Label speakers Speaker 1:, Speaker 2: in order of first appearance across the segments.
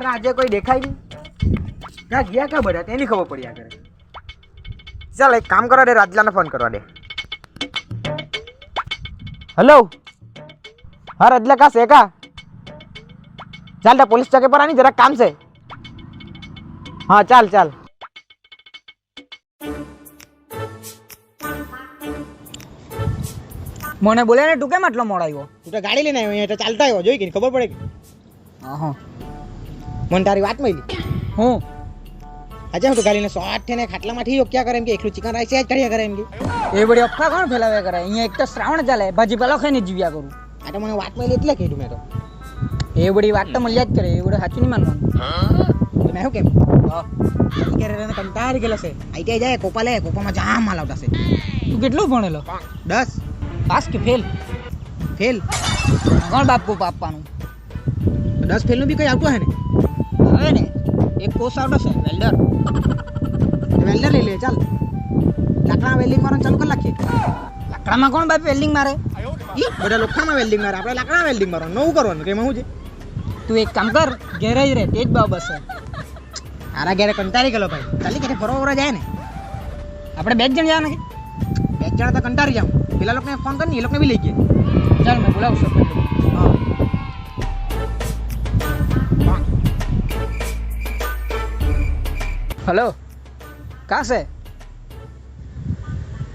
Speaker 1: પણ આજે કોઈ દેખાય નહીં. ક્યાં ગયા ક્યાં બધા તેની ખબર પડી આગળ. ચાલ એક કામ કરવા દે, રાજલાને ફોન કરવા દે. હેલો, હા રાજલા કા છે કા? ચાલ તા પોલીસ ચોકી પર આની જરાક કામ છે. હા ચાલ ચાલ. મને બોલે ને તું કેમ આટલો મોડો આવ્યો?
Speaker 2: તું તો ગાડી લઈને આવ્યો અહીંયા તો ચાલતા આવ્યો, જોઈ કે ખબર પડે કે
Speaker 1: હા
Speaker 2: મને તારી વાત મળી.
Speaker 1: હું
Speaker 2: આજે હું તો ગાડીને શોર્ટ થઈને ખાટલામાંથી યોગ્યા કરે એમ કે એકલું ચિકન રાઈસ જ કર્યા કરે એમ કે
Speaker 1: એ બધી અફવા કોણ ફેલાવે કરે? અહીંયા એક તો શ્રાવણ ચાલે, ભાજીપાલો ખાઈને જીવ્યા કરું.
Speaker 2: આ તો મને વાત મળી એટલે કીધું મેં તો.
Speaker 1: એ બધી વાત તો મળ્યા જ કરે, એ બધું સાચું નહીં માનવાનું.
Speaker 2: મેં શું કેમ ક્યારે કંટાળી ગયેલો છે. આઈટીઆઈ જાય કોપા લે, કોપામાં જામ માલ આવતા છે.
Speaker 1: તું કેટલું ભણેલો?
Speaker 2: 10
Speaker 1: પાસ કે ફેલ?
Speaker 2: ફેલ.
Speaker 1: કોણ બાપ કોપ આપવાનું?
Speaker 2: 10 ફેલનું બી કઈ આવતું હે ને?
Speaker 1: હવે ને એક કોર્સ આવતો છે વેલ્ડર.
Speaker 2: વેલ્ડર લઈ લે ચાલ. લાકડા વેલ્ડિંગ મારવાનું ચાલુ કરી નાખીએ.
Speaker 1: લાકડામાં કોણ બાપ વેલ્ડિંગ મારે?
Speaker 2: બધા લોખંડમાં વેલ્ડિંગ મારે, આપણે લાકડા વેલ્ડિંગ મારવાનું. નવું કરવાનું કે એમાં શું છે?
Speaker 1: તું એક કામ કર, ઘેરે જ રહે, તે જ બસ છે.
Speaker 2: આરા ઘેરે કંટાળી ગયેલો ભાઈ. ચાલી કે ફરવા જાય ને.
Speaker 1: આપણે 2 જણ જવાના કે?
Speaker 2: 2 જણા તો કંટાળી જાવ. પેલા લોકોને ફોન કરીને એ લોકોને બી લઈ ગયા.
Speaker 1: ચાલ મેં બોલાવું છું. હેલો, કા છે?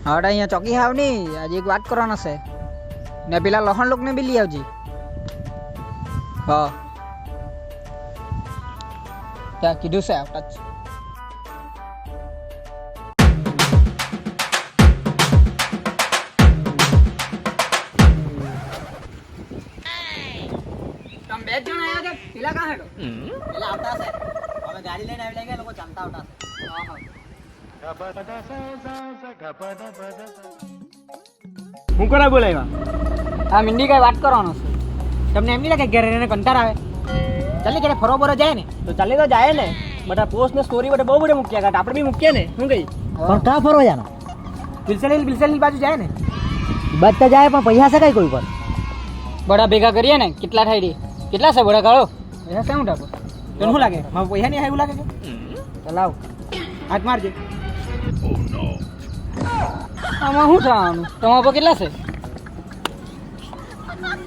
Speaker 1: હવે અહીંયા ચોકી હાવ નહીં, આજે એક વાત કરવાનો છે ને પેલા લહણ લોકોને બી લઈ આવજે. હા ત્યાં કીધું છે આવતા જ. તમે 2 જણ આવ્યા કે પેલા કાં હેડો?
Speaker 2: પેલા આવતા છે. અમે ગાડી લઈને આવી લાગ્યા, લોકો ચાલતા આવતા છે.
Speaker 1: હું કોને બોલાવ્યા? હા મિંડી કઈ વાત કરવાનો છે.
Speaker 2: તમને એમ નહીં લાગે ઘરે રહીને કંટાળ આવે? ચાલી કે ફરવા બરો જાય ને
Speaker 1: તો ચાલે તો જાય ને. બધા પોસ્ટ ને સ્ટોરી બધા બહુ બધા મૂક્યા કાઢ, આપણે બી મૂકીએ ને. શું કઈ?
Speaker 2: પણ ક્યાં ફરવા જાનો? બિલસેલી બાજુ જાય ને. બધા જાય પણ પૈસા છે કઈ કોઈ પર?
Speaker 1: બડા ભેગા કરીએ ને, કેટલા થાય રે? કેટલા છે બડા કાઢો? પૈસા શું ટાકો?
Speaker 2: તને શું લાગે મારા પૈસા નહીં આવે એવું લાગે કે?
Speaker 1: ચલાવ
Speaker 2: હાથ મારજે.
Speaker 1: આમાં શું થવાનું? તમારા પર કેટલા છે?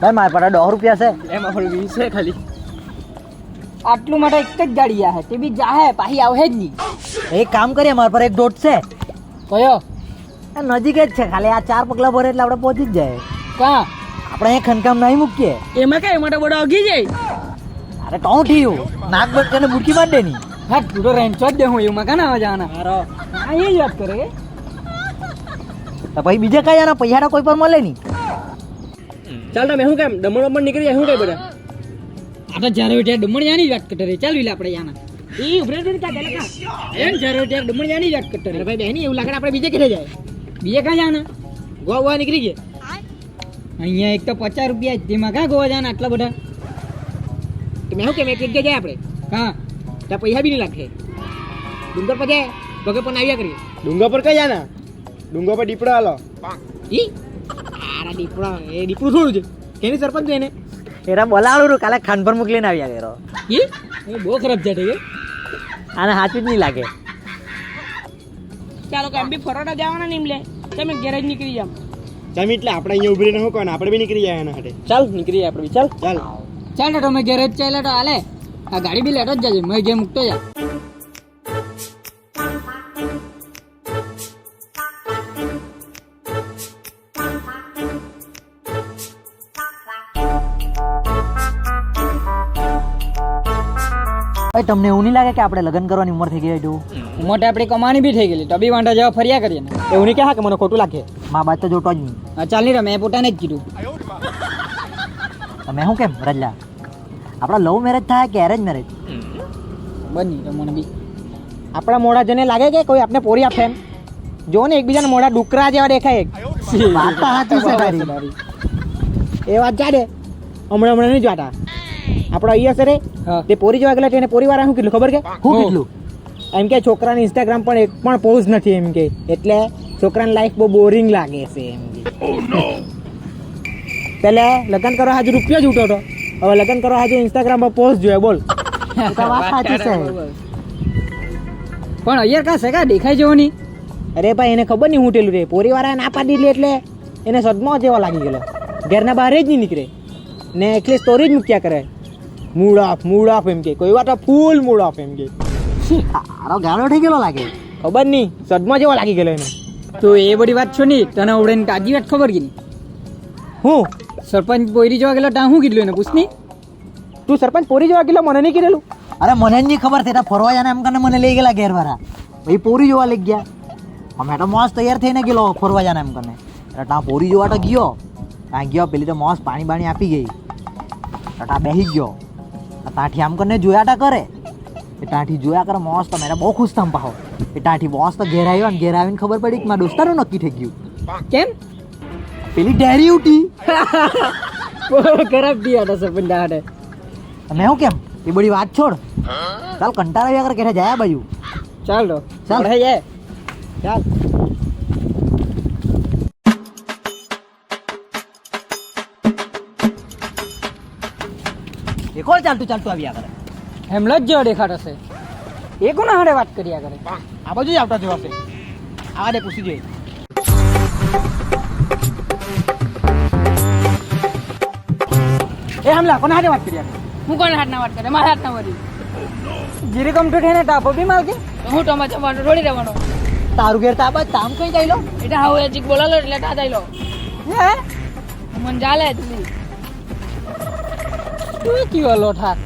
Speaker 2: ભાઈ મારા પર 10 રૂપિયા છે.
Speaker 1: એમાં પણ 20 છે ખાલી. આટલું માટે એક જ ગાડી આવે, તે બી જાહે પાછી આવે જ નહીં.
Speaker 2: એક કામ કરીએ, મારા પર એક દોટ છે.
Speaker 1: કયો?
Speaker 2: નજીક જ છે, ખાલી આ 4 પગલા ભરે એટલે આપણે પહોંચી જ જાય.
Speaker 1: કાં?
Speaker 2: આપણે અહીંયા ખનકામ નહીં મૂકીએ.
Speaker 1: એમાં કઈ મોટા બોડા અગી જાય.
Speaker 2: અરે તો થયું નાક બટ કરીને બુડકી માર દેની.
Speaker 1: હા તું તો રેન્ચો જ દે, હું એમાં કાં ના જવાના? હા એ જ વાત કરે.
Speaker 2: તો પછી બીજે કઈ આના પૈસા કોઈ પર મળે નહીં.
Speaker 1: ચાલ તમે શું કેમ દમણ નીકળી જાય? શું કઈ બધા આ તો જ્યારે ત્યાં દમણ જાની વાત કરતા રે. ચાલ આપણે યાના એ ઉભરે દે કા પેલા કા એમ જ્યારે ત્યાં દમણ જાની વાત કરતા રે.
Speaker 2: ભાઈ બેની એવું લાગે આપણે બીજે કેરે જાય.
Speaker 1: બીજે કાં જાના?
Speaker 2: ગોવા નીકળી ગયા.
Speaker 1: અહીંયા એક તો 50 રૂપિયા જ, તેમાં કાં ગોવા જાના આટલા બધા?
Speaker 2: તો મેં શું કેમ એક જગ્યાએ જાય આપણે?
Speaker 1: કાં?
Speaker 2: ત્યાં પૈસા બી નહીં લાગે. ડુંગર પર જાય, પગે પણ આવ્યા કરીએ.
Speaker 3: ડુંગર પર કઈ જાના? ડુંગર પર દીપડા હાલો.
Speaker 2: ઈ આરા દીપડા, એ દીપડું થોડું છે. કેની સરપંચ એને એરા બોલાવડું કાલે ખાન પર મોકલીને આવ્યા કરો.
Speaker 1: ઈ એ બહુ ખરાબ જાટે કે
Speaker 2: આને હાચું જ નહીં લાગે.
Speaker 1: ચાલો કે એમ બી ફરોડા જવાના નહીં લે, તમે ગેરેજ નીકળી જાવ.
Speaker 3: તમે એટલે આપણે અહીંયા ઉભી રહીને શું કહો ને, આપણે બી નીકળી જાય એના હાથે.
Speaker 1: ચાલ નીકળી જાય આપણે બી. ચાલ
Speaker 3: ચાલ
Speaker 1: ચાલ ને તમે ગેરેજ ચાલે તો હાલે. આ ગાડી બી લેતો જ જજે, મેં જે મૂકતો જા.
Speaker 2: ભાઈ તમને એવું નહીં લાગે કે આપણે લગ્ન કરવાની ઉંમર થઈ ગઈ હતું?
Speaker 1: મોટે આપણી કમાણી બી થઈ ગયેલી, તો બી વાંડા જેવા ફર્યા કરીએ ને.
Speaker 2: એવું નહીં કે મને ખોટું લાગે. મા બાપ તો જોતો જ નહીં.
Speaker 1: હા ચાલ નહીં, મેં પોતાને જ કીધું.
Speaker 2: તમે શું કેમ રજલા, આપણા લવ મેરેજ થાય કે એરેન્જ મેરેજ?
Speaker 1: બની તો મને બી
Speaker 2: આપણા મોઢા જને લાગે કે કોઈ આપણે પોરી આપે એમ? જો ને એકબીજાના મોઢા ડુકરા જેવા દેખાય. વાત તો સાચી છે તારી. એ વાત જાડે હમણાં નહીં જોતા. આપણો અહીંયા છે રે તે પોરી જોવા ગયેલા, તેને પોરી વાળા શું કીધું ખબર કે? શું કીધું? એમ કે છોકરાને ઇન્સ્ટાગ્રામ પણ એક પણ પોઝ નથી એમ કે, એટલે છોકરાની લાઈફ બહુ બોરિંગ લાગે છે એમ કે. પહેલા લગ્ન કરવા હાજુ રૂપિયો જ ઉઠો હતો, હવે લગ્ન કરવા હાજુ ઇન્સ્ટાગ્રામ પર પોઝ જોઈએ. બોલ એ તો વાત સાચી છે.
Speaker 1: પણ અહીંયા કા છે કા દેખાય જેવો નહીં.
Speaker 2: અરે ભાઈ એને ખબર નહીં હું ટેલું રે પોરીવાળા ના પાડી દીધી એટલે એને સદમો જેવો લાગી ગયેલો ઘરના બહાર જ નહીં નીકળે ને એકલી સ્ટોરી જ મૂક્યા કરે મૂડ ઓફ એમ કે કોઈ વાર તો ફૂલ મૂડ ઓફ એમ કે આરો ગાળો થઈ ગયેલો લાગે ખબર નહીં સદમો જેવો લાગી ગયેલો એને.
Speaker 1: તો એ બધી વાત છો નહીં તને ઓવડે તાજી વાત ખબર કે નહીં.
Speaker 2: હું
Speaker 1: સરપંચ પોયરી જોવા ગયેલો ત્યાં શું કીધું એને પૂછની.
Speaker 2: તું સરપંચ પોરી જોવા ગયેલો મને નહીં કીધેલું.
Speaker 4: અરે મને જ નહીં ખબર થતા ફરવા જાને એમ કરીને મને લઈ ગયેલા ઘેરવાળા ભાઈ પોરી જોવા લઈ ગયા અમે તો મોસ તૈયાર થઈને ગયેલો ફરવા જાને એમ કરીને એટલે ત્યાં પોરી જોવા તો ગયો ત્યાં ગયો પેલી તો મોસ પાણી બાણી આપી ગઈ તો ત્યાં બેસી ગયો ત્યાંથી આમ કરીને જોયા તા કરે એ ત્યાંથી જોયા કરે મોસ તો મેં બહુ ખુશ થમ પાહો એ ત્યાંથી મોસ તો ઘેર આવ્યો ને ઘેર આવીને ખબર પડી કે મારા દોસ્તારું નક્કી થઈ ગયું
Speaker 1: કેમ
Speaker 4: પેલી ડેરી ઉઠી
Speaker 1: ખરાબ દી હતા સરપંચ દાડે.
Speaker 4: મેં હું કેમ એ બધી વાત છોડ ચાલ કંટાળા આવ્યા કરે કે જાય આ બાજુ
Speaker 1: ચાલ તો
Speaker 4: ચાલ.
Speaker 1: ચાલ જાય
Speaker 2: ચાલ
Speaker 4: એ કોણ ચાલતું ચાલતું આવ્યા કરે
Speaker 1: હેમલો જ જેવો દેખાતો છે. એ કોના હાડે વાત કર્યા કરે.
Speaker 2: આ બાજુ જ આવતા જેવા છે આવા દે પૂછી જોઈએ. એ હમલા કોના હાથે વાત કર્યા
Speaker 5: હું કોણ હાથ ના વાત કરે મારા હાથ ના વળી
Speaker 1: જીરી કમઠો થઈને ટાપો બી માલકે.
Speaker 5: તો હું ટમા ચમવાનો રોડી રહેવાનો
Speaker 4: તારું ઘેર તાબા તામ કઈ જાય લો
Speaker 5: એટલે હાવ એ જીક બોલાલો એટલે તા દઈ લો
Speaker 1: હે
Speaker 5: મને ચાલે તું
Speaker 1: તું કેવો લોઠા.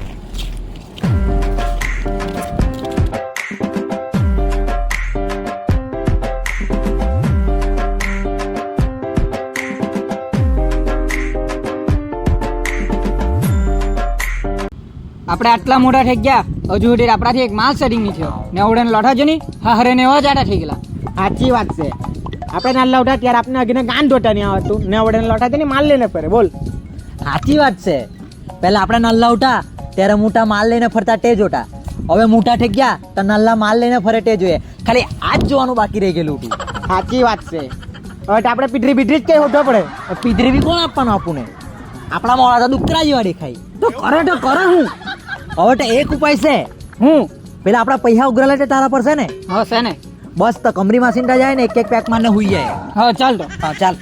Speaker 1: આપણે આટલા મોટા થઈ ગયા હજુ સુધી આપણાથી એક માલ સેટિંગ નહીં થયો ને આવડે લોઠા જો નહીં હા હરે ને એવા જાડા થઈ ગયેલા.
Speaker 2: સાચી વાત છે આપણે નાના ઉઠા ત્યારે આપણે અગીને ગાન ધોતા નહીં આવતું ને વડે લોટા તેને માલ લઈને ફરે બોલ.
Speaker 4: સાચી વાત છે પહેલા આપણે નલ્લા ઉઠા ત્યારે મોટા માલ લઈને ફરતા તે જોતા હવે મોટા થઈ ગયા તો નલ્લા માલ લઈને ફરે તે જોઈએ ખાલી આ જ જોવાનું બાકી રહી ગયેલું હતું
Speaker 2: સાચી વાત છે હવે તો આપણે પીઠરી જ કઈ હોતો પડે.
Speaker 4: પીધરી બી કોણ આપવાનું આપણને આપણા મોડા તો દુકરા જેવા દેખાય
Speaker 2: તો કરે હું
Speaker 4: હવે તો એક ઉપાય છે
Speaker 2: હું
Speaker 4: પેલા આપણા પૈસા ઉઘરેલા છે તારા પર છે ને
Speaker 1: હા છે ને.
Speaker 4: બસ તો કમરી માં સીંટા જાય ને એક એક પેક માં ને હુઈ જાય
Speaker 1: હા ચાલ તો
Speaker 4: હા ચાલ